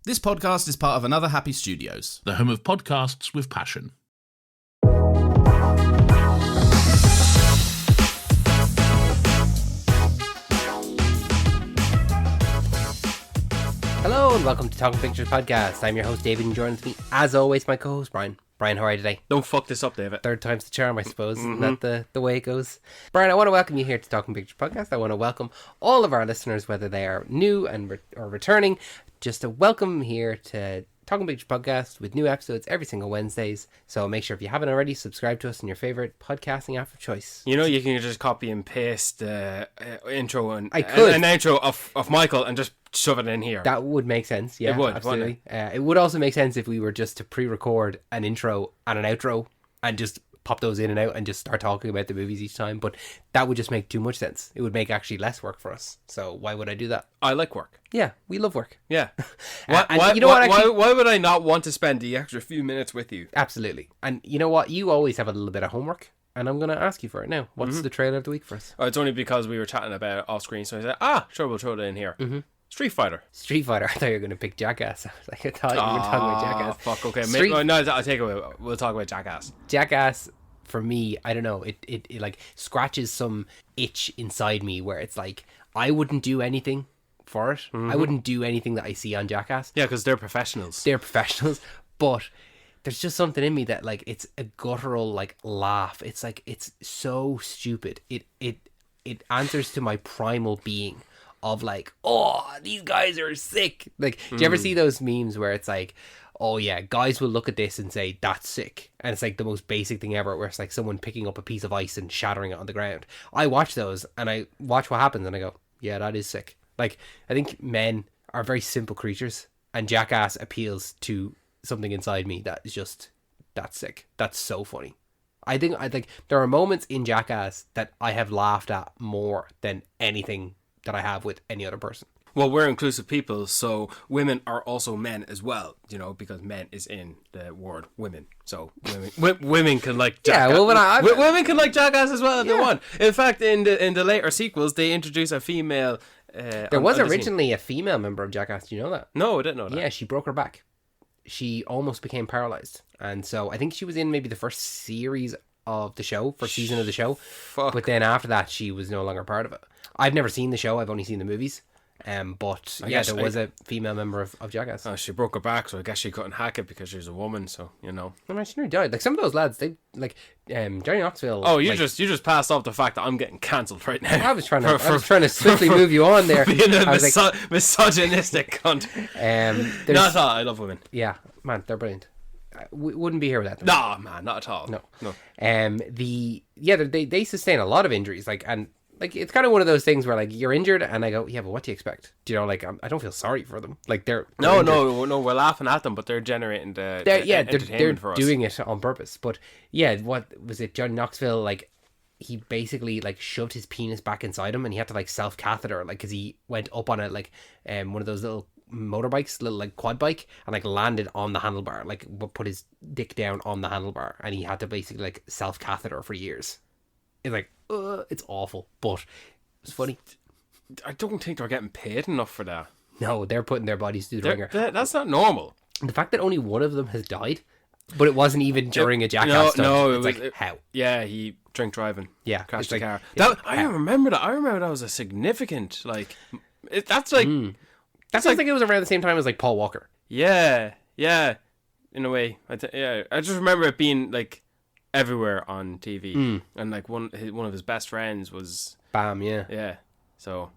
This podcast is part of Another Happy Studios, the home of podcasts with passion. Hello and welcome to Talking Pictures Podcast. I'm your host David and joined with me, as always, my co-host Brian. Brian, how are you today? Don't fuck this up, David. Third time's the charm, I suppose. Isn't that the way it goes? Brian, I want to welcome you here to Talking Pictures Podcast. I want to welcome all of our listeners, whether they are new and or returning. Just a welcome here to Talking Pictures Podcast with new episodes every single Wednesdays. So make sure if you haven't already, subscribe to us in your favourite podcasting app of choice. You know, you can just copy and paste the intro and I could. an intro of Michael and just shove it in here. That would make sense. Yeah, It would, absolutely. It would also make sense if we were just to pre-record an intro and an outro and just pop those in and out and just start talking about the movies each time. But that would just make too much sense. It would make actually less work for us. So why would I do that? I like work. Yeah, we love work. Yeah. Why would I not want to spend the extra few minutes with you? Absolutely. And you know what? You always have a little bit of homework. And I'm going to ask you for it now. What's the trailer of the week for us? Oh, it's only because we were chatting about it off screen. So I said, sure, we'll throw it in here. Street Fighter. Street Fighter. I thought you were going to pick Jackass. I was like, I thought you were talking about Jackass. Fuck, okay. I'll take it. We'll talk about Jackass. Jackass, for me, I don't know, it like scratches some itch inside me where it's like, I wouldn't do anything for it. I wouldn't do anything that I see on Jackass. Yeah, because they're professionals. But there's just something in me that, like, it's a guttural, like, laugh. It's like, it's so stupid. It answers to my primal being of like, oh, these guys are sick. Like, do you ever see those memes where it's like, oh yeah, guys will look at this and say, that's sick. And it's like the most basic thing ever, where it's like someone picking up a piece of ice and shattering it on the ground. I watch those and I watch what happens and I go, yeah, that is sick. Like, I think men are very simple creatures and Jackass appeals to something inside me that is just, that's sick. That's so funny. I think there are moments in Jackass that I have laughed at more than anything that I have with any other person. Well, we're inclusive people, so women are also men as well, you know, because men is in the word women. So women can like Jackass. Yeah, well, women can like Jackass as well if they want. In fact, in the later sequels, they introduce a female. There was originally a female member of Jackass. Do you know that? No, I didn't know that. Yeah, she broke her back. She almost became paralyzed, and so I think she was in maybe the first series of the show, first season of the show. Fuck. But then after that, she was no longer part of it. I've never seen the show. I've only seen the movies. But yeah, there was a female member of Jackass. She broke her back, so I guess she couldn't hack it because she's a woman. So you know. I mean, she nearly died. Like some of those lads, they like Johnny Knoxville. Oh, you just passed off the fact that I'm getting cancelled right now. I was trying to swiftly move you on there. Being a misogynistic cunt. Not at all. I love women. Yeah, man, they're brilliant. We wouldn't be here without them. No, man, not at all. No. No. They sustain a lot of injuries. Like, it's kind of one of those things where, like, you're injured, and I go, yeah, but what do you expect? Do you know, like, I don't feel sorry for them. Like, they're no, we're laughing at them, but they're generating entertainment for us. They're doing it on purpose. But yeah, what was it? John Knoxville, like, he basically like shoved his penis back inside him, and he had to like self catheter, like, because he went up on it, like, one of those little motorbikes, little like quad bike, and like landed on the handlebar, like put his dick down on the handlebar, and he had to basically like self catheter for years. It's like, it's awful, but it's funny. I don't think they're getting paid enough for that. No, they're putting their bodies through the ringer. That's not normal. The fact that only one of them has died, but it wasn't even during a Jackass stunt. No, it's like, how? Yeah, he drink driving. Yeah, crashed the car. I remember that. I remember that was a significant, like, that's like... That sounds like it was around the same time as like Paul Walker. Yeah, in a way. I just remember it being like everywhere on TV, and like one of his best friends was Bam. Yeah. So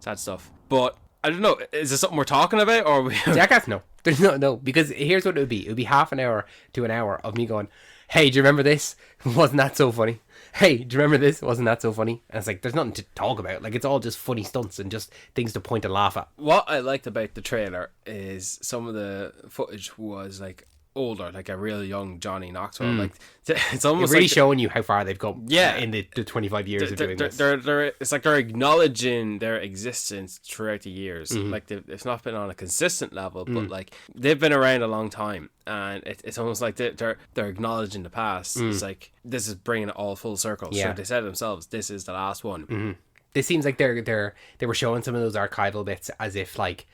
sad stuff. But I don't know. Is this something we're talking about, or Jackass? No, there's no. Because here's what it would be. It would be half an hour to an hour of me going, "Hey, do you remember this? Wasn't that so funny? Hey, do you remember this? Wasn't that so funny?" And it's like, there's nothing to talk about. Like, it's all just funny stunts and just things to point and laugh at. What I liked about the trailer is some of the footage was like older, like a real young Johnny Knoxville. Like, it's almost really like showing you how far they've come. Yeah, in the 25 years of doing this. It's like they're acknowledging their existence throughout the years. Like it's not been on a consistent level, but like they've been around a long time, and it's almost like they're acknowledging the past. It's like this is bringing it all full circle. Yeah. So they said themselves, this is the last one. This seems like they were showing some of those archival bits as if like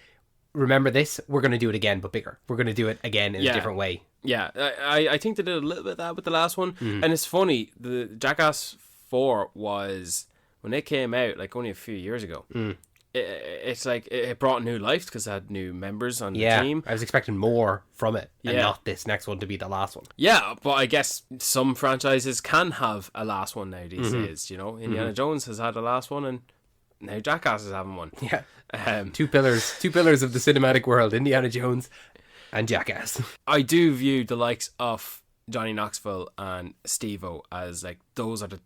remember this, we're going to do it again, but bigger. We're going to do it again in a different way. Yeah, I think they did a little bit of that with the last one. And it's funny, the Jackass 4 was, when it came out, like only a few years ago, it's like it brought new life because it had new members on the team. I was expecting more from it and not this next one to be the last one. Yeah, but I guess some franchises can have a last one now these days, you know. Indiana Jones has had a last one, and now Jackass is having one. Yeah. Two pillars of the cinematic world, Indiana Jones and Jackass. I do view the likes of Johnny Knoxville and Steve-O as like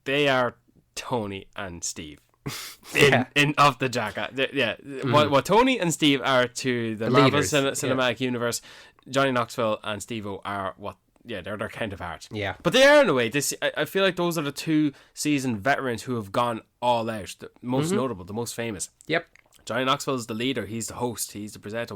they are Tony and Steve. In of the Jackass. What Tony and Steve are to the Marvel Cinematic Universe, Johnny Knoxville and Steve-O are they're their counterpart. Yeah. But they are in a way. I feel like those are the two seasoned veterans who have gone all out. The most notable, the most famous. Yep. Johnny Knoxville is the leader. He's the host. He's the presenter.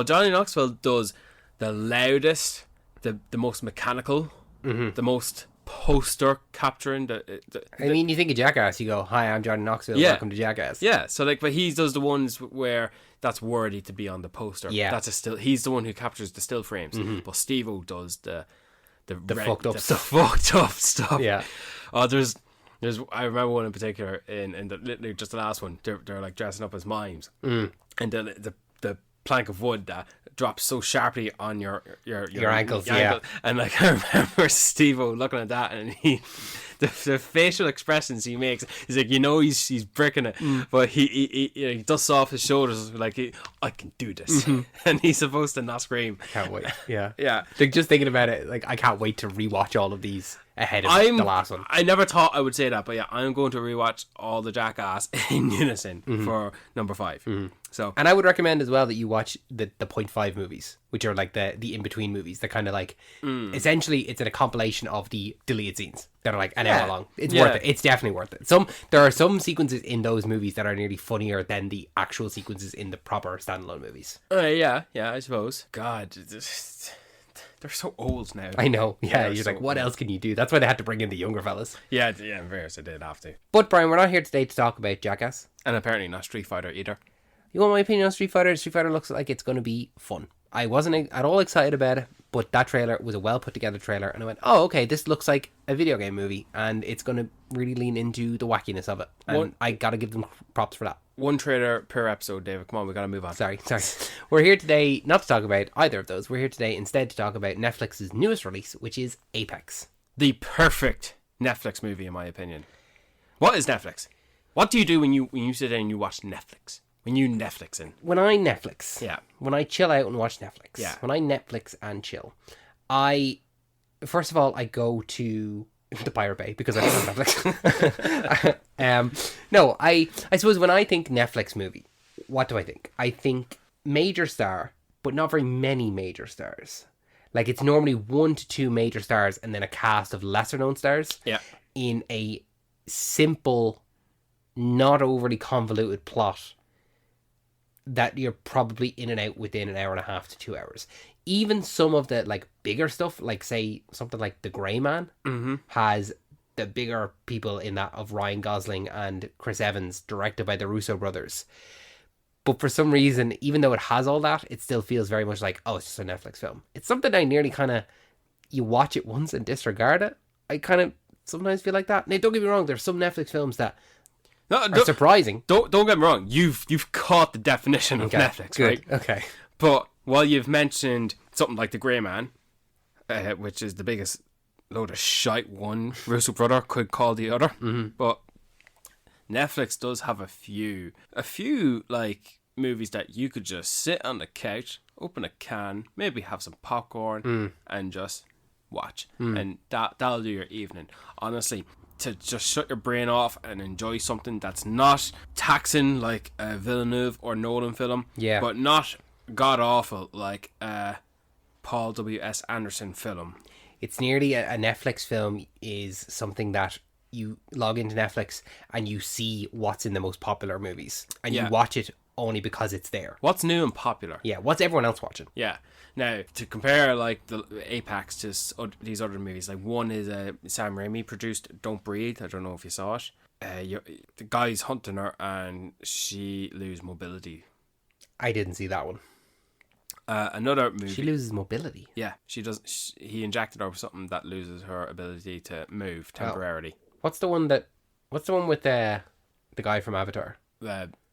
Johnny Knoxville does the loudest, the most mechanical, the most poster capturing you think of Jackass, you go, hi, I'm Johnny Knoxville, welcome to Jackass. Yeah, so like, but he does the ones where that's worthy to be on the poster. Yeah, he's the one who captures the still frames. But Steve-O does the fucked up stuff. Yeah. There's I remember one in particular in literally just the last one. They're like dressing up as mimes, and the plank of wood that drops so sharply on your ankles, and like I remember Steve-O looking at that, and the facial expressions he makes, he's like, he's bricking it, but he dusts off his shoulders like, I can do this, and he's supposed to not scream. Can't wait. Yeah. Like, just thinking about it, like, I can't wait to rewatch all of these ahead of the last one. I never thought I would say that, but yeah, I'm going to rewatch all the Jackass in unison for number 5. So, and I would recommend as well that you watch the 0.5 movies, which are like the in-between movies. They're kind of like, essentially it's a compilation of the deleted scenes that are like an hour long. It's worth it. It's definitely worth it. There are some sequences in those movies that are nearly funnier than the actual sequences in the proper standalone movies. Yeah, I suppose. God, they're so old now. I know. Yeah, you're like, what else can you do? That's why they had to bring in the younger fellas. Yeah, in various they did have to. But Brian, we're not here today to talk about Jackass. And apparently not Street Fighter either. You want my opinion on Street Fighter? Street Fighter looks like it's going to be fun. I wasn't at all excited about it, but that trailer was a well put together trailer, and I went, oh, okay, this looks like a video game movie, and it's going to really lean into the wackiness of it. And I got to give them props for that. One trailer per episode, David. Come on, we got to move on. Sorry. We're here today not to talk about either of those. We're here today instead to talk about Netflix's newest release, which is Apex. The perfect Netflix movie, in my opinion. What is Netflix? What do you do when you sit down and you watch Netflix? When you Netflix in? When I Netflix. Yeah. When I chill out and watch Netflix. Yeah. When I Netflix and chill. First of all, I go to the Pirate Bay because I don't have Netflix. No, I suppose when I think Netflix movie, what do I think? I think major star, but not very many major stars. Like, it's normally 1 to 2 major stars and then a cast of lesser known stars. Yeah. In a simple, not overly convoluted plot that you're probably in and out within an hour and a half to 2 hours. Even some of the like bigger stuff, like say something like The Grey Man, has the bigger people in that of Ryan Gosling and Chris Evans, directed by the Russo brothers. But for some reason, even though it has all that, it still feels very much like, oh, it's just a Netflix film. It's something I nearly kind of, you watch it once and disregard it. I kind of sometimes feel like that. Now, don't get me wrong, there's some Netflix films that are surprising. Don't get me wrong. You've caught the definition of Netflix, good. right? Okay. But while you've mentioned something like The Grey Man, which is the biggest load of shite one Russo brother could call the other, but Netflix does have a few like movies that you could just sit on the couch, open a can, maybe have some popcorn, and just watch, and that'll do your evening. Honestly, to just shut your brain off and enjoy something that's not taxing like a Villeneuve or Nolan film, but not god awful like a Paul W.S. Anderson film. It's nearly a Netflix film is something that you log into Netflix and you see what's in the most popular movies, and you watch it only because it's there. What's new and popular? Yeah, what's everyone else watching? Yeah. Now, to compare like the Apex to these other movies, like one is Sam Raimi produced Don't Breathe. I don't know if you saw it. The guy's hunting her and she loses mobility I didn't see that one. Another movie. She loses mobility. Yeah, she does. He injected her with something that loses her ability to move temporarily. What's the one with the guy from Avatar?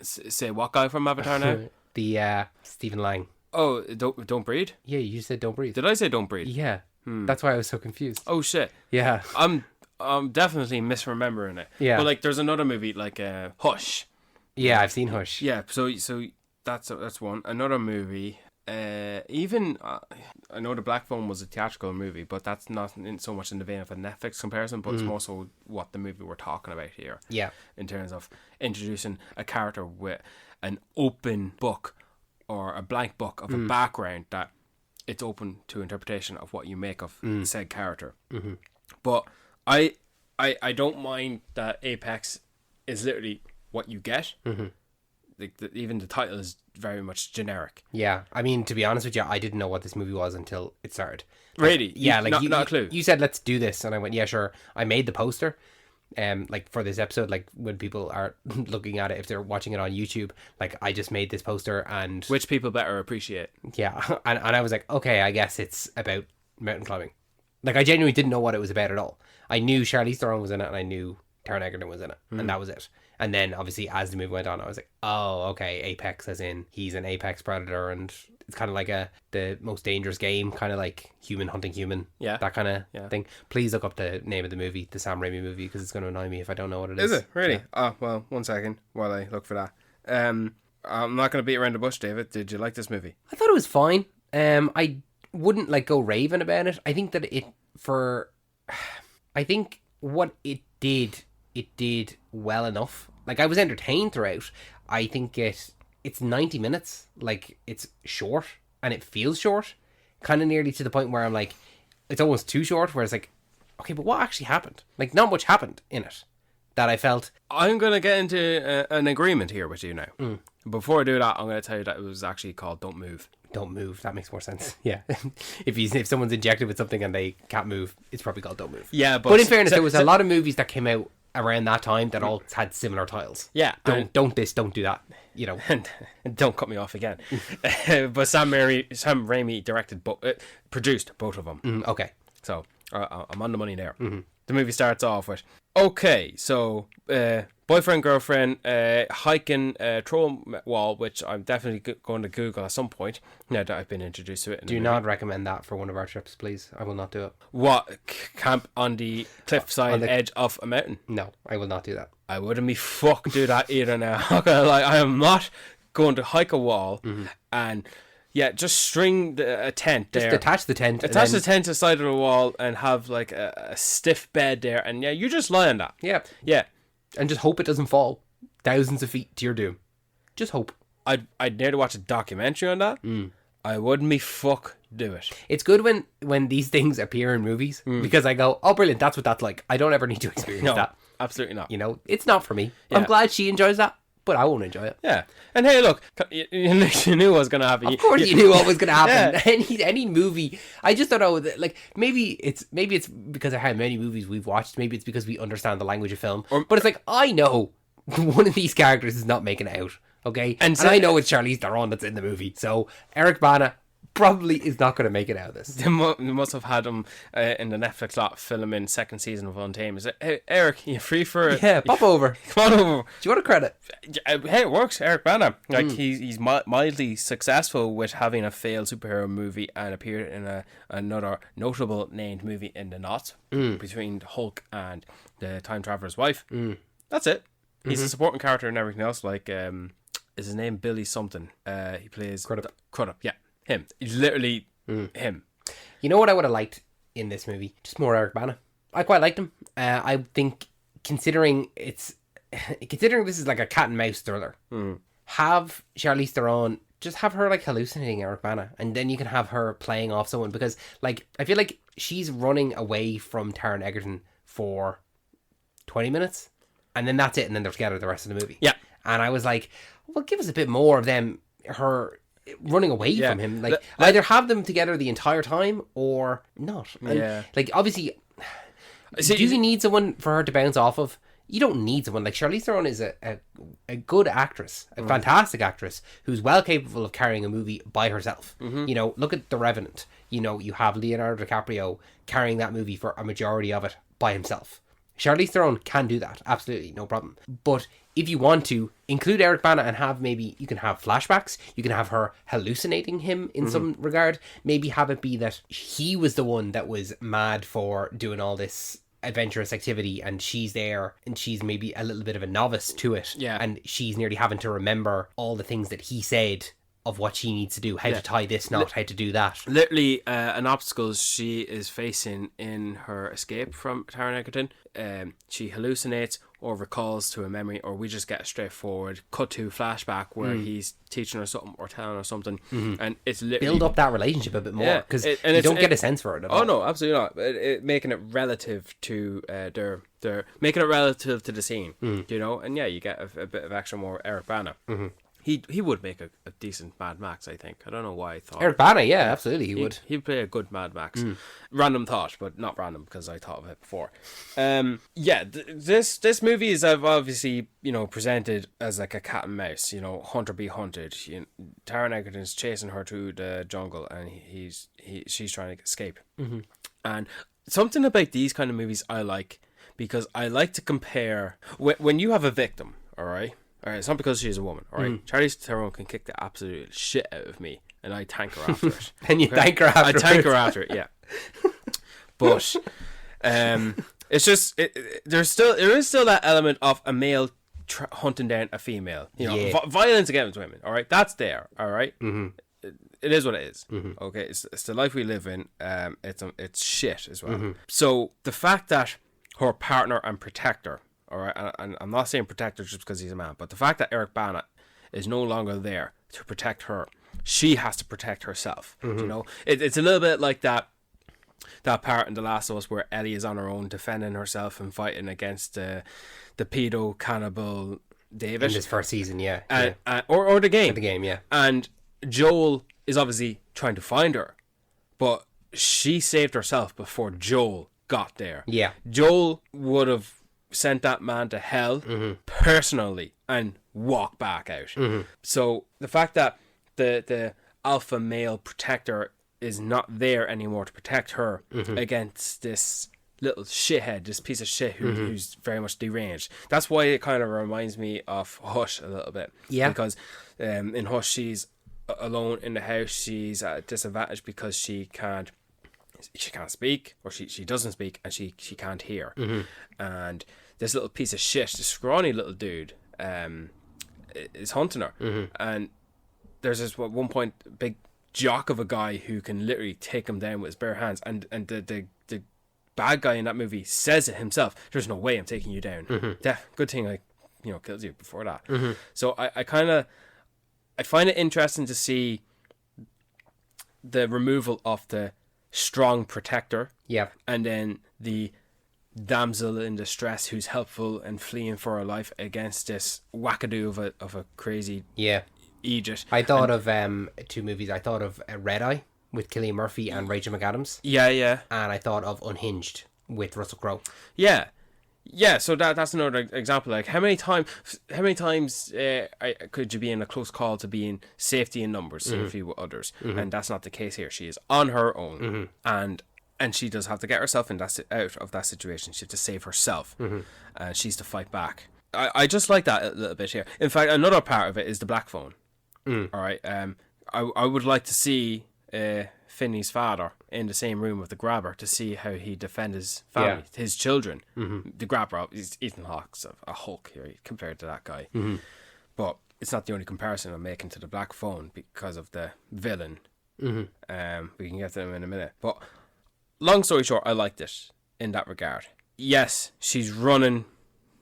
Say what guy from Avatar now? The Stephen Lang. Oh, don't breathe. Yeah, you said don't breathe. Did I say don't breathe? Yeah, that's why I was so confused. Oh shit. Yeah, I'm definitely misremembering it. Yeah. But like, there's another movie like Hush. yeah, I've seen Hush. Yeah. So that's one. Another movie. I know the Black Phone was a theatrical movie, but that's not so much in the vein of a Netflix comparison, but it's more so what the movie we're talking about here. Yeah. In terms of introducing a character with an open book or a blank book of a background that it's open to interpretation of what you make of said character. Mm-hmm. But I don't mind that Apex is literally what you get. Mm-hmm. Even the title is very much generic. Yeah, I mean, to be honest with you, I didn't know what this movie was until it started. Really? Yeah, like not a clue. You said let's do this, and I went, yeah, sure. I made the poster, like for this episode. Like when people are looking at it, if they're watching it on YouTube, like I just made this poster, and which people better appreciate. Yeah, and I was like, okay, I guess it's about mountain climbing. Like I genuinely didn't know what it was about at all. I knew Charlize Theron was in it, and I knew Taron Egerton was in it, and that was it. And then, obviously, as the movie went on, I was like, oh, okay, Apex, as in he's an apex predator, and it's kind of like the most dangerous game, kind of like human hunting human, that kind of thing. Please look up the name of the movie, the Sam Raimi movie, because it's going to annoy me if I don't know what it is. Is it? Really? Yeah. Oh, well, 1 second while I look for that. I'm not going to beat around the bush, David. Did you like this movie? I thought it was fine. I wouldn't, like, go raving about it. I think that I think what it did well enough. Like, I was entertained throughout. I think it's 90 minutes. Like, it's short, and it feels short. Kind of nearly to the point where I'm like, it's almost too short, where it's like, okay, but what actually happened? Like, not much happened in it that I felt. I'm going to get into an agreement here with you now. Before I do that, I'm going to tell you that it was actually called Don't Move. Don't Move. That makes more sense. Yeah. if someone's injected with something and they can't move, it's probably called Don't Move. Yeah, but in fairness, there was a lot of movies that came out around that time that all had similar titles. Yeah. Don't do that. You know. And don't cut me off again. But Sam Raimi produced both of them. Okay. So I'm on the money there. Mm-hmm. The movie starts off with, okay, so boyfriend, girlfriend, hiking troll wall, which I'm definitely going to Google at some point now that I've been introduced to it. Do not recommend that for one of our trips, please. I will not do it. What? Camp on the cliffside edge of a mountain? No, I will not do that. I wouldn't be fuck do that either now. I'm not gonna lie, I am not going to hike a wall and... Yeah, just string a tent there. Just attach the tent. Attach the tent to the side of the wall and have like a stiff bed there. And yeah, you just lie on that. Yeah. Yeah. And just hope it doesn't fall thousands of feet to your doom. Just hope. I'd nearly watch a documentary on that. I wouldn't be fuck do it. It's good when these things appear in movies because I go, oh, brilliant, that's what that's like. I don't ever need to experience that. Absolutely not. You know, it's not for me. Yeah. I'm glad she enjoys that, but I won't enjoy it. Yeah. And hey, look, you knew what was going to happen. Of course you knew what was going to happen. Yeah. Any movie. I just don't know. Like, maybe it's because of how many movies we've watched. Maybe it's because we understand the language of film. But it's like, I know one of these characters is not making it out. Okay? And I know it's Charlize Theron that's in the movie. So, Eric Bana probably is not going to make it out of this. They must have had him in the Netflix lot filming second season of Untamed. Hey, Eric, you free for it? Yeah, pop over. Come on over. Do you want a credit? Hey, it works. Eric Bana. Like he's mildly successful with having a failed superhero movie and appeared in another notable named movie in the knot between Hulk and the time traveler's wife. That's it. He's a supporting character and everything else. Like, is his name Billy something? He plays Crudup. Yeah. Him. He's literally him. You know what I would have liked in this movie? Just more Eric Bana. I quite liked him. I think considering this is like a cat and mouse thriller, have Charlize Theron, just have her like hallucinating Eric Bana, and then you can have her playing off someone, because like I feel like she's running away from Taron Egerton for 20 minutes and then that's it, and then they're together the rest of the movie. Yeah. And I was like, well, give us a bit more of her running away from him. Like, either have them together the entire time or not. And, like, obviously, do you need someone for her to bounce off of? you don't need someone like Charlize Theron is a good actress, a fantastic actress who's well capable of carrying a movie by herself. You know, look at The Revenant. You know, you have Leonardo DiCaprio carrying that movie for a majority of it by himself. Charlize Theron can do that, absolutely, no problem. But if you want to include Eric Bana and have maybe, you can have flashbacks, you can have her hallucinating him in some regard, maybe have it be that he was the one that was mad for doing all this adventurous activity and she's there and she's maybe a little bit of a novice to it. Yeah. And she's nearly having to remember all the things that he said of what she needs to do, how to tie this knot, how to do that. Literally, an obstacle she is facing in her escape from Taron Egerton. She hallucinates or recalls to a memory, or we just get a straightforward cut to flashback where he's teaching her something or telling her something, and it's literally Build up that relationship a bit more, because you don't get a sense for it at all. Oh no, absolutely not. Making it relative to their making it relative to the scene, you know, and yeah, you get a bit of extra more Eric Bana. He would make a decent Mad Max, I think. I don't know why I thought. Eric Bana, yeah, absolutely, he would. He'd play a good Mad Max. Random thought, but not random because I thought of it before. This movie is obviously, you know, presented as like a cat and mouse. You know, hunter be hunted. Taron Egerton's chasing her through the jungle, and she's trying to escape. And something about these kind of movies I like, because I like to compare when you have a victim. All right, it's not because she's a woman. All right, Charlize Theron can kick the absolute shit out of me, and I thank her after it. And you thank her after I thank her after it, yeah. But it's just there is still that element of a male hunting down a female. You know, violence against women. All right, that's there. All right. It is what it is. Okay, it's the life we live in. It's shit as well. So the fact that her partner and protector. All right, and I'm not saying protector just because he's a man, but the fact that Eric Bana is no longer there to protect her, she has to protect herself. You know, it's a little bit like that part in The Last of Us where Ellie is on her own defending herself and fighting against the pedo cannibal David in this first season, yeah. Or the game. The game, yeah. And Joel is obviously trying to find her, but she saved herself before Joel got there. Yeah. Joel would have sent that man to hell personally and walk back out. So the fact that the alpha male protector is not there anymore to protect her against this little shithead, this piece of shit who's very much deranged. That's why it kind of reminds me of Hush a little bit. Yeah. Because in Hush she's alone in the house. She's at a disadvantage because she can't speak, or she doesn't speak, and she can't hear. And this little piece of shit, this scrawny little dude, is hunting her. And there's this at one point big jock of a guy who can literally take him down with his bare hands, and the bad guy in that movie says it himself, there's no way I'm taking you down. Good thing I killed you before that. So I find it interesting to see the removal of the strong protector, and then the damsel in distress who's helpful and fleeing for her life against this wackadoo of a crazy Egypt. I thought of two movies. I thought of Red Eye with Cillian Murphy and Rachel McAdams. And I thought of Unhinged with Russell Crowe. So that's another example. Like how many times could you be in a close call to be in safety in numbers, safety with others, and that's not the case here. She is on her own, and she does have to get herself out of that situation. She has to save herself, and she's to fight back. I just like that a little bit here. In fact, another part of it is the black phone. All right, I would like to see Finney's father in the same room with the grabber to see how he defends his family, his children. The grabber is Ethan Hawke's a Hulk here compared to that guy. But it's not the only comparison I'm making to the black phone because of the villain. We can get to him in a minute. But long story short, I liked it in that regard. Yes, she's running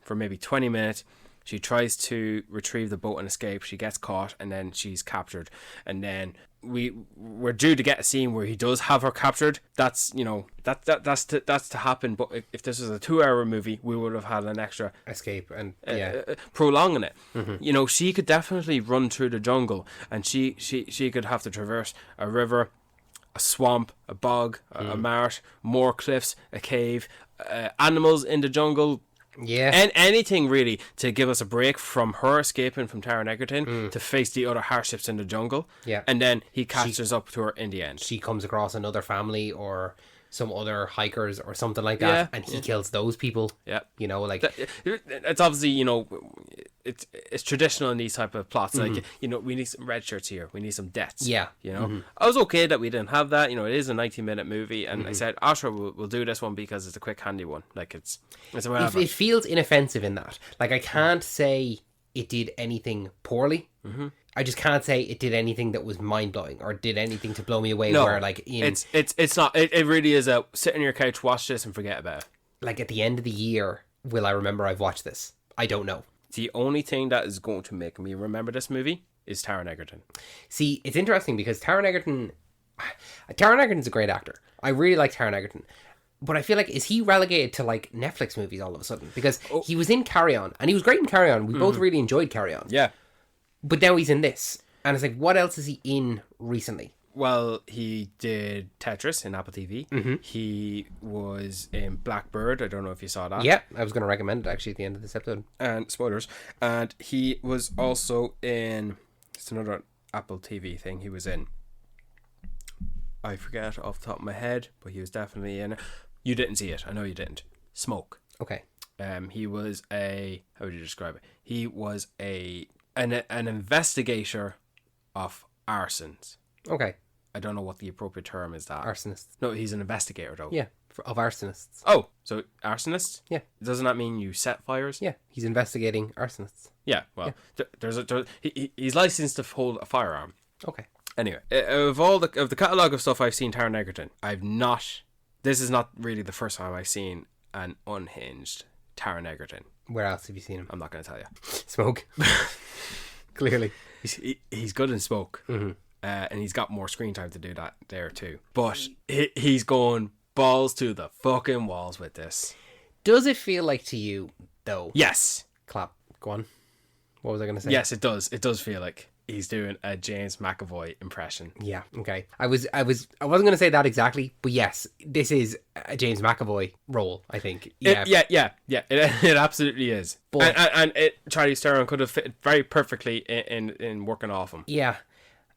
for maybe 20 minutes. She tries to retrieve the boat and escape. She gets caught, and then she's captured. And then we're due to get a scene where he does have her captured. That's to happen. But if this was a 2-hour movie, we would have had an extra escape and prolonging it. You know, she could definitely run through the jungle, and she could have to traverse a river, a swamp, a bog, a marsh, more cliffs, a cave, animals in the jungle. Yeah. And anything really to give us a break from her escaping from Taron Egerton to face the other hardships in the jungle. Yeah. And then he catches up to her in the end. She comes across another family or some other hikers or something like that, and he kills those people. Yeah. You know, like... It's obviously, you know, it's traditional in these type of plots. Like, you know, we need some red shirts here. We need some deaths. Yeah. You know? I was okay that we didn't have that. You know, it is a 90-minute movie. And I said, sure, we'll do this one because it's a quick, handy one. Like, it's whatever. It feels inoffensive in that. Like, I can't say it did anything poorly. I just can't say it did anything that was mind-blowing or did anything to blow me away. No, where, like, it's not. It really is a sit on your couch, watch this and forget about it. Like, at the end of the year, will I remember I've watched this? I don't know. The only thing that is going to make me remember this movie is Taron Egerton. See, it's interesting because Taron Egerton's a great actor. I really like Taron Egerton. But I feel like, is he relegated to, like, Netflix movies all of a sudden? Because he was in Carry On, and he was great in Carry On. We both really enjoyed Carry On. Yeah. But now he's in this. And it's like, what else is he in recently? Well, he did Tetris in Apple TV. He was in Blackbird. I don't know if you saw that. Yeah, I was going to recommend it, actually, at the end of this episode. And spoilers. And he was also in... It's another Apple TV thing he was in. I forget off the top of my head, but he was definitely in it. You didn't see it. I know you didn't. Smoke. Okay. He was a... How would you describe it? He was an investigator of arsons. Okay. I don't know what the appropriate term is that. Arsonists. No, he's an investigator though. Yeah, of arsonists. Oh, so arsonists? Yeah. Doesn't that mean you set fires? Yeah, he's investigating arsonists. Yeah, well, he's licensed to hold a firearm. Okay. Anyway, of the catalogue of stuff I've seen Taron Egerton, this is not really the first time I've seen an unhinged Taron Egerton. Where else have you seen him? I'm not going to tell you. Smoke. Clearly. He's good in Smoke. And he's got more screen time to do that there too. But he's going balls to the fucking walls with this. Does it feel like to you, though? Yes. Clap. Go on. What was I going to say? Yes, it does. It does feel like he's doing a James McAvoy impression. Yeah. Okay. I wasn't going to say that exactly, but yes, this is a James McAvoy role, I think. Yeah. It absolutely is. But, and Charlize Theron could have fit very perfectly in working off him. Yeah.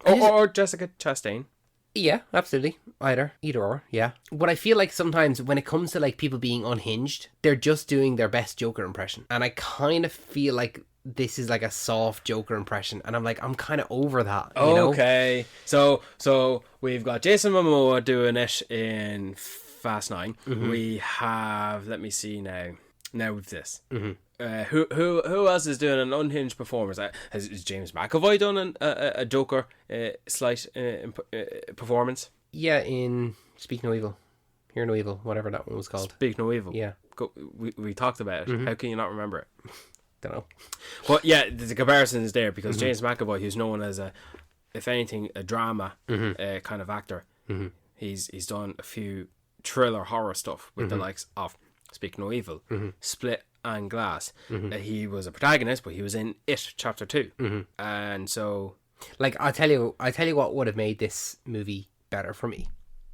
Or Jessica Chastain. Yeah, absolutely. Either or, yeah. What I feel like sometimes when it comes to like people being unhinged, they're just doing their best Joker impression. And I kind of feel like this is like a soft Joker impression. And I'm like, I'm kind of over that. You know? Okay. So we've got Jason Momoa doing it in Fast 9. We have, let me see now with this. Who else is doing an unhinged performance? Has James McAvoy done a Joker slight performance? Yeah, in Speak No Evil. Hear No Evil, whatever that one was called. Speak No Evil. Yeah. We talked about it. How can you not remember it? Don't know. But yeah, the comparison is there because James McAvoy, who's known as if anything, a drama kind of actor, he's done a few thriller horror stuff with the likes of Speak No Evil, Split, and Glass. He was a protagonist, but he was in It Chapter 2, and so like I'll tell you what would have made this movie better for me.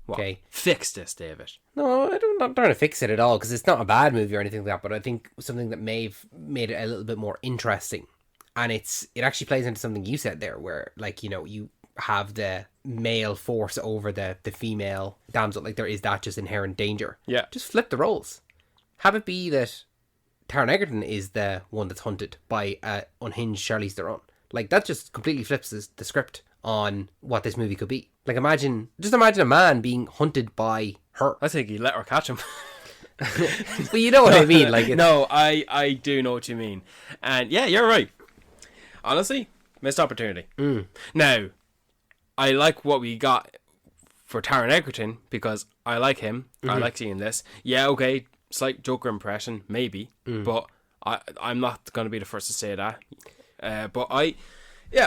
What? Okay, fix this, David. No, I'm not trying to fix it at all because it's not a bad movie or anything like that. But I think something that may have made it a little bit more interesting, and it actually plays into something you said there, where like you have the male force over the female damsel. Like there is that just inherent danger. Yeah, just flip the roles. Have it be that Taron Egerton is the one that's hunted by unhinged Charlize Theron. Like that just completely flips the script on what this movie could be. Like imagine a man being hunted by her. I think he let her catch him. But you know what I mean. Like no, I do know what you mean, and yeah, you're right. Honestly, missed opportunity. Now, I like what we got for Taron Egerton because I like him. I like seeing this. Yeah, okay. Slight Joker impression, maybe, but I'm not going to be the first to say that.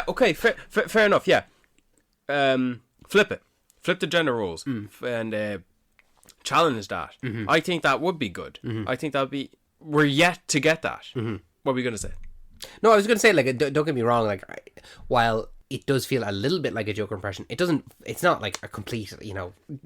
Okay, fair enough, yeah. Flip the gender roles, and challenge that. I think that would be good. I think that would be, we're yet to get that. What are we going to say? No, I was going to say, like, don't get me wrong, like, while it does feel a little bit like a Joker impression, it's not like a complete,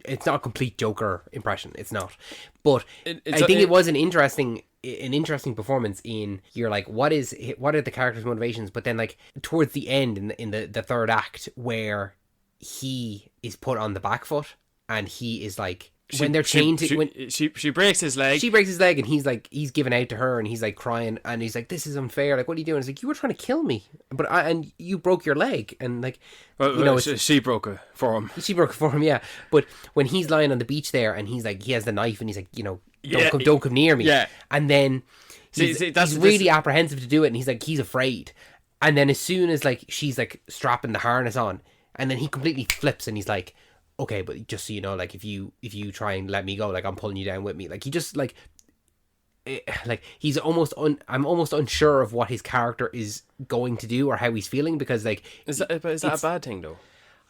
it's not a complete Joker impression. It's not. But I think it was an interesting an interesting performance in, you're like, what are the character's motivations? But then like towards the end in the third act, where he is put on the back foot and he is like, when they're chained to, when she breaks his leg. She breaks his leg and he's giving out to her and he's like crying and he's like, this is unfair. Like, what are you doing? It's like, you were trying to kill me, and you broke your leg. And like, she broke it for him. She broke it for him, yeah. But when he's lying on the beach there and he's like, he has the knife and he's like, don't come near me. Yeah. And then he's really apprehensive to do it and he's like, he's afraid. And then as soon as like she's like strapping the harness on, and then he completely flips and he's like, okay, but just so you know, like if you try and let me go, like I'm pulling you down with me. Like he just like he's I'm almost unsure of what his character is going to do or how he's feeling, because like is that a bad thing though?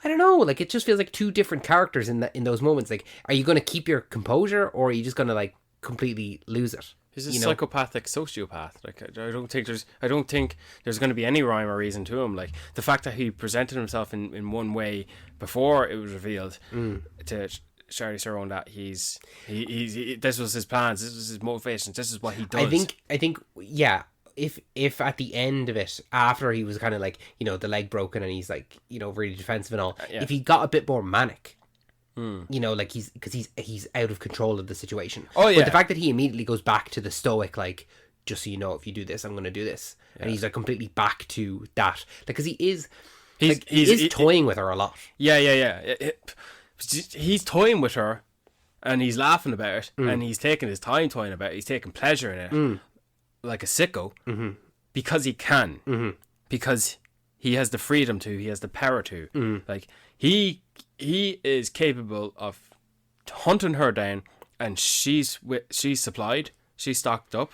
I don't know. Like it just feels like two different characters in those moments. Like, are you going to keep your composure or are you just going to like completely lose it? He's a psychopathic sociopath. Like I don't think there's going to be any rhyme or reason to him. Like the fact that he presented himself in one way before it was revealed to Charlize Theron that he's this was his plans, this was his motivations, this is what he does. I think yeah. If at the end of it, after he was kind of like, the leg broken and he's like, really defensive and all, if he got a bit more manic. Like he's out of control of the situation. Oh yeah. But the fact that he immediately goes back to the stoic, like, just so you know, if you do this, I'm going to do this, and he's like completely back to that, because he's toying with her a lot. Yeah. He's toying with her, and he's laughing about it, and he's taking his time toying about it. He's taking pleasure in it, like a sicko, because he can, because he has the freedom to, he has the power to, like he is capable of hunting her down, and she's supplied, she's stocked up,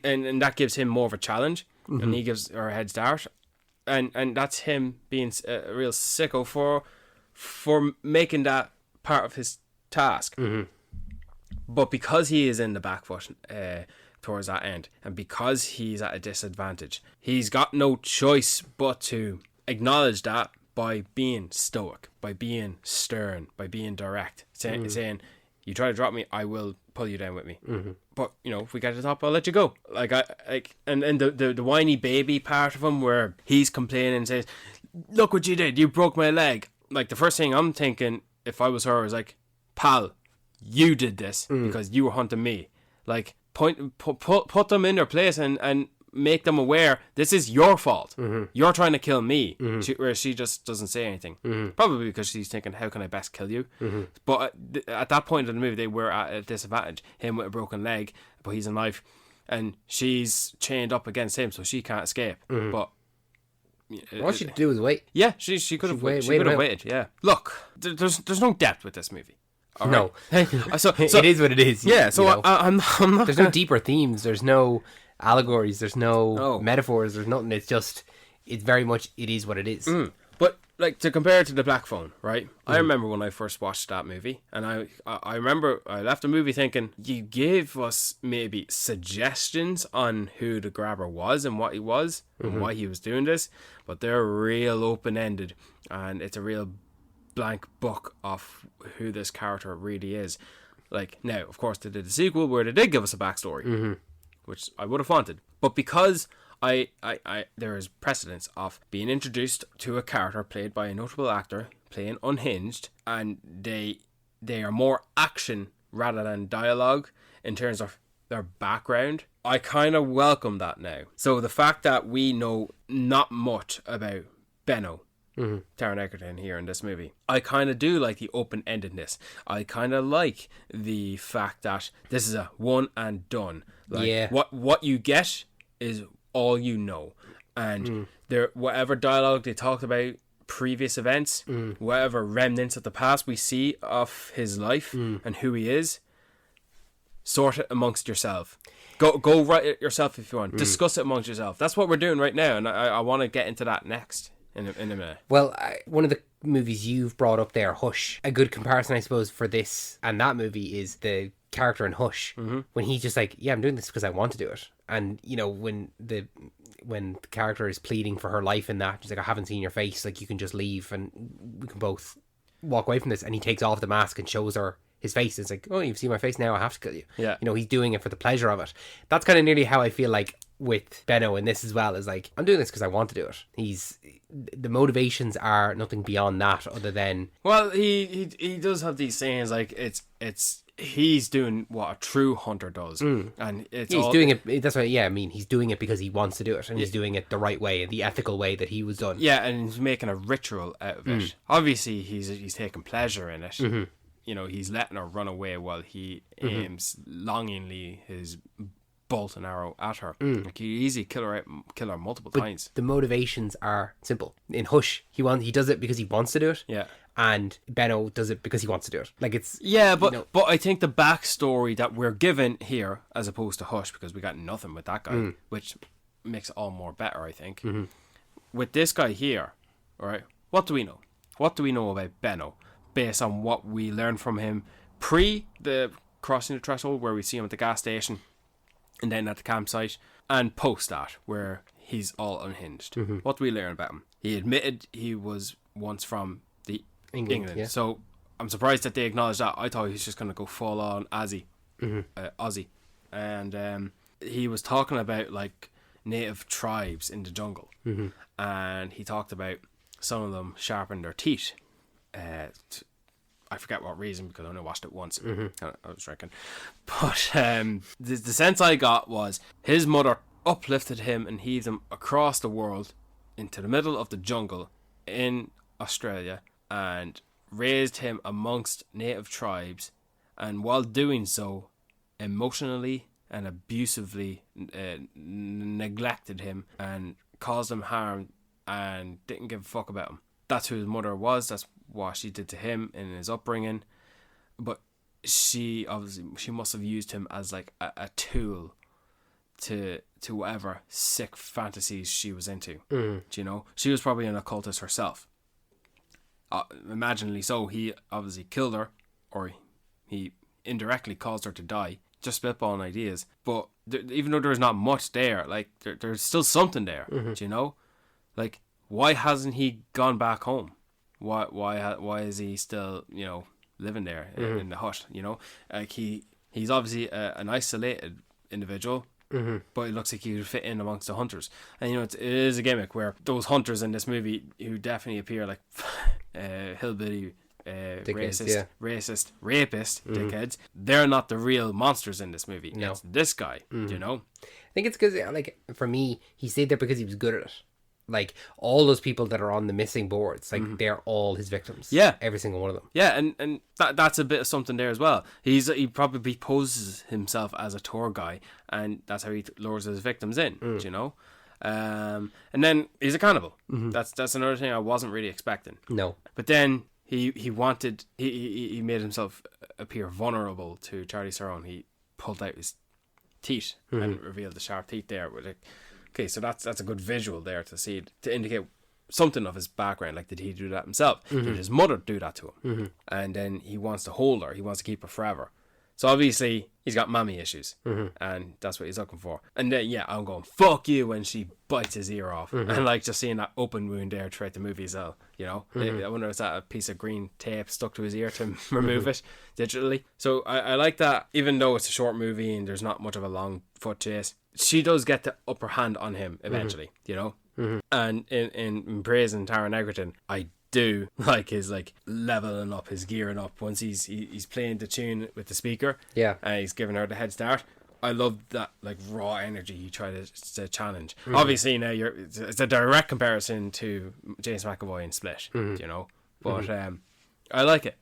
and that gives him more of a challenge, and he gives her a head start, and that's him being a real sicko for making that part of his task. But because he is in the back foot towards that end, and because he's at a disadvantage, he's got no choice but to acknowledge that by being stoic, by being stern, by being direct, saying, you try to drop me, I will pull you down with me. But if we get to the top, I'll let you go. And the whiny baby part of him, where he's complaining and says, look what you did, you broke my leg. Like, the first thing I'm thinking, if I was her, is like, pal, you did this because you were hunting me. Like, put them in their place and make them aware this is your fault. You're trying to kill me. Whereas she just doesn't say anything. Probably because she's thinking, how can I best kill you? But at that point in the movie, they were at a disadvantage. Him with a broken leg, but he's a knife, and she's chained up against him, so she can't escape. But all she could do is wait. Yeah, she could have waited. Yeah, look, there's no depth with this movie. All no, right. So it is what it is. Yeah, so I'm not. There's no deeper themes. There's no allegories. There's no metaphors. There's nothing. It's very much, it is what it is. But like, to compare it to The Black Phone, right? I remember when I first watched that movie, and I remember I left the movie thinking, you gave us maybe suggestions on who the grabber was and what he was and why he was doing this, but they're real open-ended, and it's a real blank book of who this character really is. Like, now, of course, they did a sequel where they did give us a backstory, which I would have wanted, but because there is precedence of being introduced to a character played by a notable actor playing unhinged, and they are more action rather than dialogue in terms of their background. I kind of welcome that now. So the fact that we know not much about Benno, Taron Egerton here in this movie, I kind of do like the open-endedness. I kind of like the fact that this is a one and done. Like, what you get is all you know, and whatever dialogue they talked about previous events, whatever remnants of the past we see of his life and who he is, sort it amongst yourself. Go write it yourself if you want. Discuss it amongst yourself. That's what we're doing right now, and I want to get into that next in a minute. Well, one of the movies you've brought up there, Hush, a good comparison, I suppose, for this and that movie is the character in Hush, when he's just like, yeah, I'm doing this because I want to do it. And when the character is pleading for her life in that, she's like, I haven't seen your face, like, you can just leave and we can both walk away from this, and he takes off the mask and shows her his face. It's like, oh, you've seen my face now, I have to kill you. Yeah. You know, he's doing it for the pleasure of it. That's kind of nearly how I feel like with Benno in this as well. Is like, I'm doing this because I want to do it. The motivations are nothing beyond that other than... Well, he does have these sayings like he's doing what a true hunter does, and he's doing it. That's what. Yeah, I mean, he's doing it because he wants to do it, and he's doing it the right way, the ethical way that he was done. Yeah, and he's making a ritual out of it. Obviously, he's taking pleasure in it. You know, he's letting her run away while he aims longingly his bolt and arrow at her. Like, he easily kill her multiple times. The motivations are simple. In Hush, he does it because he wants to do it. Yeah. And Benno does it because he wants to do it. Like, it's... Yeah, but you know, but I think the backstory that we're given here, as opposed to Hush, because we got nothing with that guy, which makes it all more better, I think. With this guy here, all right, what do we know? What do we know about Benno, based on what we learned from him pre the crossing the threshold, where we see him at the gas station, and then at the campsite, and post that, where he's all unhinged? What do we learn about him? He admitted he was once from the England. Yeah. So I'm surprised that they acknowledged that. I thought he was just going to go full on Aussie. And he was talking about like native tribes in the jungle. And he talked about some of them sharpened their teeth. I forget what reason, because I only watched it once. I was drinking. But the sense I got was his mother uplifted him and heaved him across the world into the middle of the jungle in Australia and raised him amongst native tribes, and while doing so, emotionally and abusively neglected him and caused him harm and didn't give a fuck about him. That's who his mother was. That's what she did to him in his upbringing. But she must have used him as like a tool to whatever sick fantasies she was into. Do you know? She was probably an occultist herself. Imaginably so. He obviously killed her, or he indirectly caused her to die. Just spitballing ideas. But even though there's not much there, like there's still something there. Do you know? Like, why hasn't he gone back home? Why is he still, you know, living there in the hut? You know, like he's obviously an isolated individual. But it looks like he would fit in amongst the hunters. And you know, it is a gimmick where those hunters in this movie, who definitely appear like hillbilly racist, rapist dickheads, they're not the real monsters in this movie. No. It's this guy. You know, I think it's because, like, for me, he stayed there because he was good at it. Like, all those people that are on the missing boards, like, they're all his victims. Yeah. Every single one of them. Yeah, and that's a bit of something there as well. He probably poses himself as a tour guy, and that's how he lures his victims in, you know? And then he's a cannibal. That's another thing I wasn't really expecting. No. But then he made himself appear vulnerable to Charlie Theron. He pulled out his teeth and revealed the sharp teeth there with it. Okay, so that's a good visual there to see, to indicate something of his background. Like, did he do that himself? Did his mother do that to him? And then he wants to hold her. He wants to keep her forever. So obviously he's got mommy issues, and that's what he's looking for. And then I'm going, fuck you, when she bites his ear off, and like just seeing that open wound there throughout the movie as well. You know, I wonder if that a piece of green tape stuck to his ear to remove it digitally. So I like that, even though it's a short movie and there's not much of a long foot chase, she does get the upper hand on him eventually. You know, and in praising Taron Egerton, I do like his like leveling up, his gearing up once he's playing the tune with the speaker, and he's giving her the head start. I love that like raw energy he tried to challenge. Obviously now it's a direct comparison to James McAvoy in Split, you know, but I like it.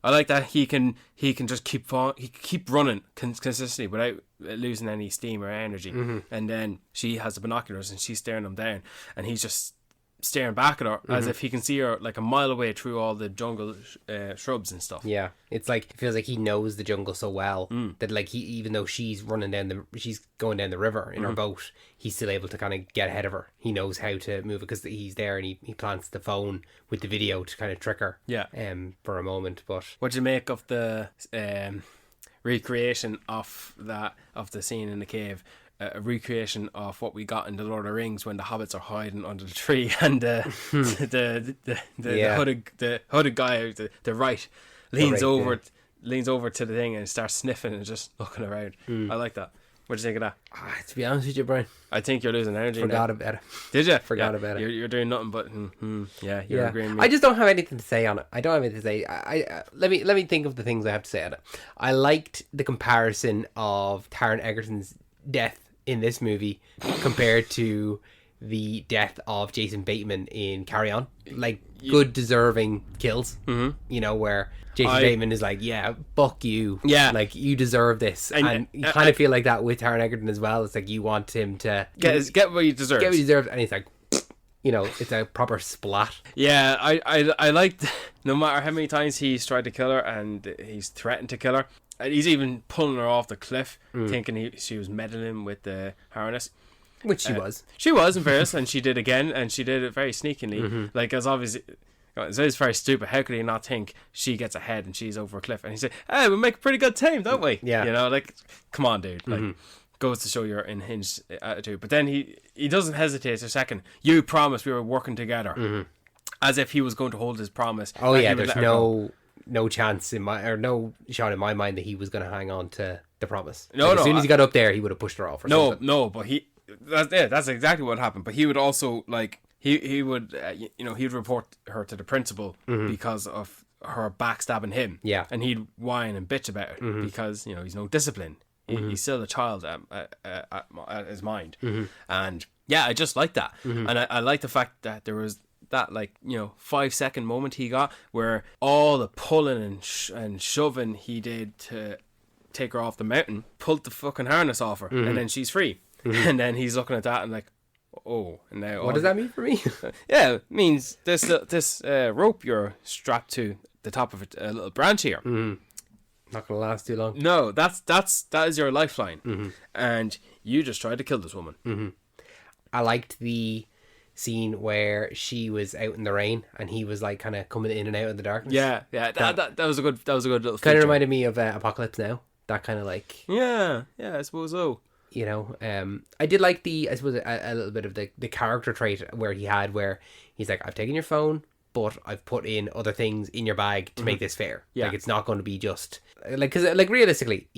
I like that he can just keep running consistently without losing any steam or energy. And then she has the binoculars and she's staring him down, and he's just staring back at her as if he can see her like a mile away through all the jungle shrubs and stuff. Yeah, it's like, it feels like he knows the jungle so well that like he, even though she's going down the river in her boat, he's still able to kind of get ahead of her. He knows how to move it because he's there, and he plants the phone with the video to kind of trick her. For a moment. But what do you make of the recreation of the scene in the cave? A recreation of what we got in the Lord of the Rings when the hobbits are hiding under the tree, and the hooded guy, the right, leans over leans over to the thing and starts sniffing and just looking around. I like that. What do you think of that? To be honest with you, Brian, I think you're losing energy. forgot about it. Did you? Forgot about it. You're doing nothing but you're agreeing with me. I just don't have anything to say on it. I don't have anything to say. Let me think of the things I have to say on it. I liked the comparison of Taron Egerton's death in this movie compared to the death of Jason Bateman in Carry On. Like, good deserving kills. You know, where Jason Bateman is like, yeah, fuck you. Yeah. Like, you deserve this. And you kind of feel like that with Taron Egerton as well. It's like, you want him to get what you deserve. Get what he deserves. And he's like, you know, it's a proper splat. Yeah, I liked, no matter how many times he's tried to kill her and he's threatened to kill her, and he's even pulling her off the cliff, thinking she was meddling with the harness. Which she was. She was, in fairness, and she did again, and she did it very sneakily. Like, as obviously, it's very stupid. How could he not think she gets ahead and she's over a cliff? And he said, hey, we make a pretty good team, don't we? Yeah. You know, like, come on, dude. Like, goes to show your unhinged attitude. But then he doesn't hesitate a second. You promised we were working together. As if he was going to hold his promise. Oh, yeah, there's no chance no shot in my mind that he was going to hang on to the promise. As soon as he got up there, he would have pushed her off or something. No, but that's exactly what happened. But he would also, like, he would he'd report her to the principal because of her backstabbing him. Yeah. And he'd whine and bitch about it because he's no discipline. He's still a child at his mind. And yeah, I just like that. And I like the fact that there was that 5-second moment he got where all the pulling and shoving he did to take her off the mountain pulled the fucking harness off her, and then she's free. And then he's looking at that and like, oh, and now what does that mean for me? Yeah, it means this rope you're strapped to the top of a little branch here. Not gonna last too long. No, that is your lifeline, and you just tried to kill this woman. I liked the scene where she was out in the rain and he was like kind of coming in and out of the darkness. Yeah, that was a good little. Kind of reminded me of Apocalypse Now. That kind of like. Yeah, I suppose so. You know, I did like I suppose a little bit of the character trait where he's like, I've taken your phone, but I've put in other things in your bag to make this fair. Yeah. Like, it's not going to be just like, because like realistically,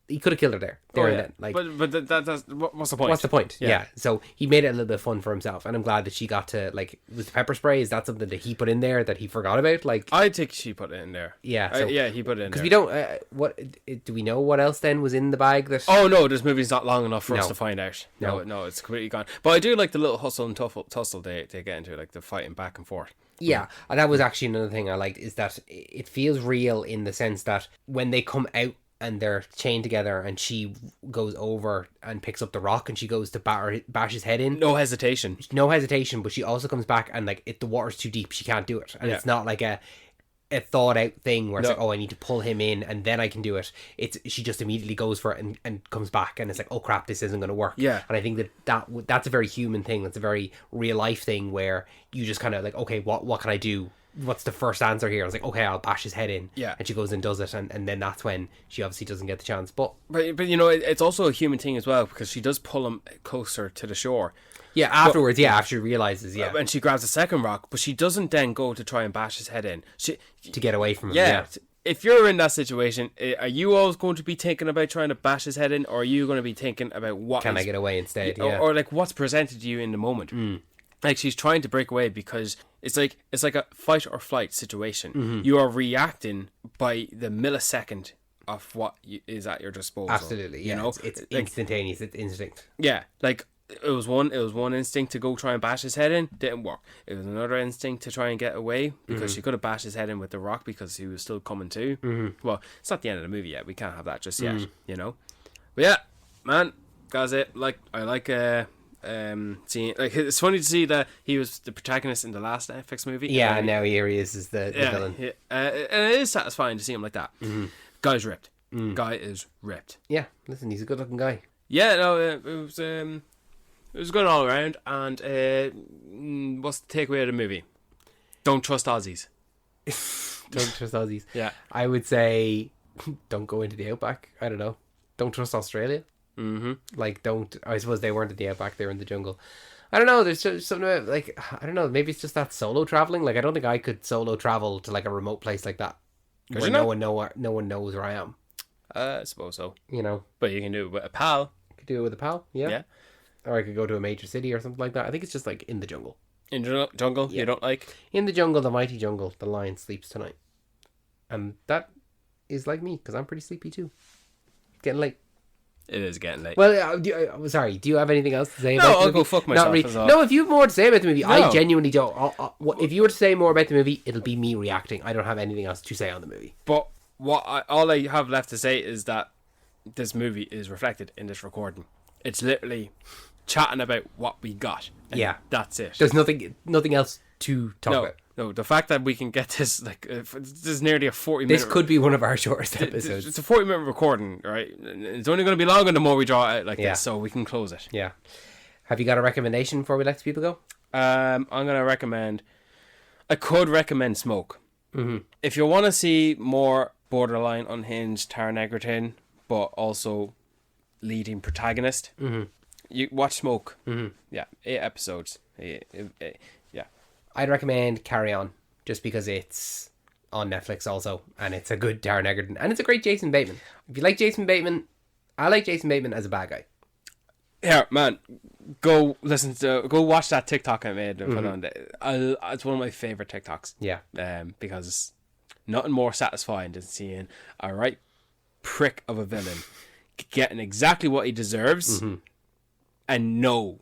he could have killed her there and then. Like, but that's what's the point? What's the point? Yeah. So he made it a little bit fun for himself, and I'm glad that she got to, like, was the pepper spray? Is that something that he put in there that he forgot about? Like, I think she put it in there. Yeah. So, he put it in there. Because we don't. What do we know? What else then was in the bag? That. Oh no, this movie's not long enough for us to find out. No, it's completely gone. But I do like the little hustle and tussle they get into, like the fighting back and forth. Yeah, and that was actually another thing I liked, is that it feels real in the sense that when they come out and they're chained together and she goes over and picks up the rock and she goes to bash his head in. No hesitation, but she also comes back and like the water's too deep, she can't do it. And it's not like a thought out thing where it's like, oh, I need to pull him in and then I can do it. She just immediately goes for it and comes back and it's like, oh crap, this isn't going to work. Yeah. And I think that's a very human thing. That's a very real life thing where you just kind of like, okay, what can I do? What's the first answer here? I was like, okay, I'll bash his head in. Yeah. And she goes and does it, and then that's when she obviously doesn't get the chance. But it's also a human thing as well, because she does pull him closer to the shore. Yeah, afterwards, after she realizes, and she grabs a second rock, but she doesn't then go to try and bash his head in. To get away from him. Yeah. If you're in that situation, are you always going to be thinking about trying to bash his head in, or are you going to be thinking about what can I get away instead? Or like what's presented to you in the moment? Like, she's trying to break away because it's like a fight or flight situation. You are reacting by the millisecond of what is at your disposal. Absolutely, yeah. It's like, instantaneous. It's instinct. Yeah, like it was one instinct to go try and bash his head in, didn't work. It was another instinct to try and get away because she could have bashed his head in with the rock because he was still coming to. Well, it's not the end of the movie yet. We can't have that just yet, But yeah, man, that's it. Like, I like seeing, like, it's funny to see that he was the protagonist in the last Netflix movie. Yeah, and now here he is the villain. Yeah, and it is satisfying to see him like that. Guy's ripped. Guy is ripped. Yeah, listen, he's a good looking guy. Yeah, no, it was good all around. And what's the takeaway of the movie? Don't trust Aussies. Don't trust Aussies. Yeah, I would say don't go into the outback. I don't know. Don't trust Australia. Like, don't. I suppose they weren't in the outback; they were in the jungle. I don't know. There's just something about, like, I don't know. Maybe it's just that solo traveling. Like, I don't think I could solo travel to like a remote place like that. where no one knows where I am. I suppose so. You know, But you can do it with a pal. could do it with a pal. Yeah. Yeah. Or I could go to a major city or something like that. I think it's just like in the jungle. In the jungle, Yeah. you don't like? In the jungle, the mighty jungle, the lion sleeps tonight. And that is like me, because I'm pretty sleepy too. Getting late. It is getting late. Well, sorry, do you have anything else to say No, about the I'll movie? go fuck myself. Not really. That's all. No, if you have more to say about the movie, I No. genuinely don't. If you were to say more about the movie, it'll be me reacting. I don't have anything else to say on the movie. But all I have left to say is that this movie is reflected in this recording. It's literally chatting about what we got. And Yeah. that's it. There's nothing else to talk about. No, the fact that we can get this, like, this is nearly a 40 This minute... could be one of our shortest episodes. It's a 40-minute recording, right? It's only going to be longer the more we draw it out like Yeah. this, so we can close it. Yeah. Have you got a recommendation before we let the people go? I'm going to recommend... I could recommend Smoke. Mm-hmm. If you want to see more borderline unhinged Taron Egerton, but also leading protagonist, you watch Smoke. Mm-hmm. Yeah, 8 episodes. Yeah. I'd recommend Carry On, just because it's on Netflix also, and it's a good Taron Egerton, and it's a great Jason Bateman. If you like Jason Bateman, I like Jason Bateman as a bad guy. Here, man, go watch that TikTok I made and put on there. It's one of my favorite TikToks. Yeah. Because nothing more satisfying than seeing a right prick of a villain getting exactly what he deserves, and no,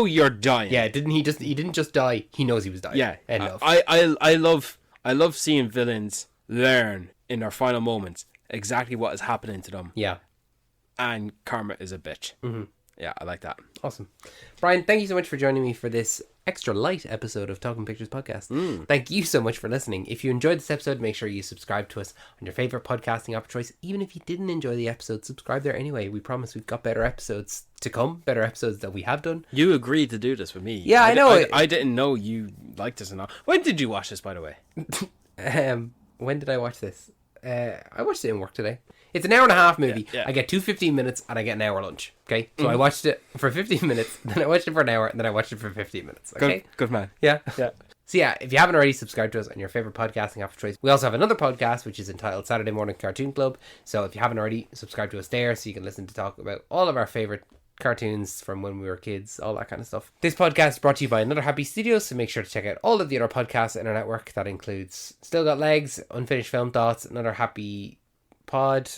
you're dying. Yeah, he didn't just die, he knows he was dying. Yeah, End of. I love seeing villains learn in their final moments exactly what is happening to them, Yeah. and karma is a bitch. Yeah, I like that. Awesome. Brian, thank you so much for joining me for this extra light episode of Talking Pictures Podcast. Thank you so much for listening. If you enjoyed this episode, make sure you subscribe to us on your favorite podcasting app of choice. Even if you didn't enjoy the episode, subscribe there anyway. We promise we've got better episodes to come, better episodes that we have done. You agreed to do this with me. Yeah, I know. I didn't know you liked this or not. When did you watch this, by the way? When did I watch this? I watched it in work today. It's an hour and a half movie. Yeah. I get 15 minutes and I get an hour lunch. Okay, so I watched it for 15 minutes, then I watched it for an hour, and then I watched it for 15 minutes. Okay, Good man. yeah. Yeah. So yeah, if you haven't already subscribed to us on your favorite podcasting app of choice, we also have another podcast which is entitled Saturday Morning Cartoon Club. So if you haven't already, subscribe to us there so you can listen to talk about all of our favorite cartoons from when we were kids, all that kind of stuff. This podcast is brought to you by Another Happy Studios, so make sure to check out all of the other podcasts in our network. That includes Still Got Legs, Unfinished Film Thoughts, Another Happy Pod,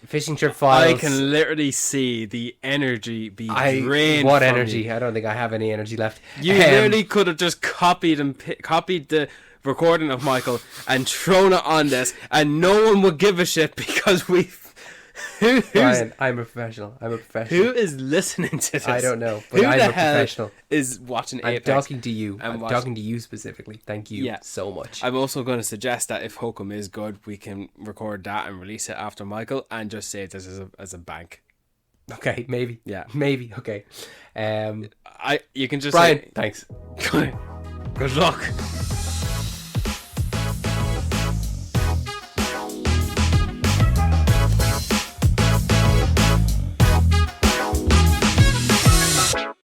Fishing Trip Files. I can literally see the energy be drained. What from energy? You, I don't think I have any energy left. you literally could have just copied the recording of Michael and thrown it on this, and no one would give a shit because we've. Brian, I'm a professional. Who is listening to this? I don't know, but Who I'm the a hell professional. is watching I'm Apex? talking to you. and I'm watch- talking to you specifically. Thank you Yeah. so much. I'm also going to suggest that if Hokum is good, we can record that and release it after Michael, and just say this as a bank. Okay, maybe. Yeah. Maybe. Okay. You can just Brian, say, thanks. good luck.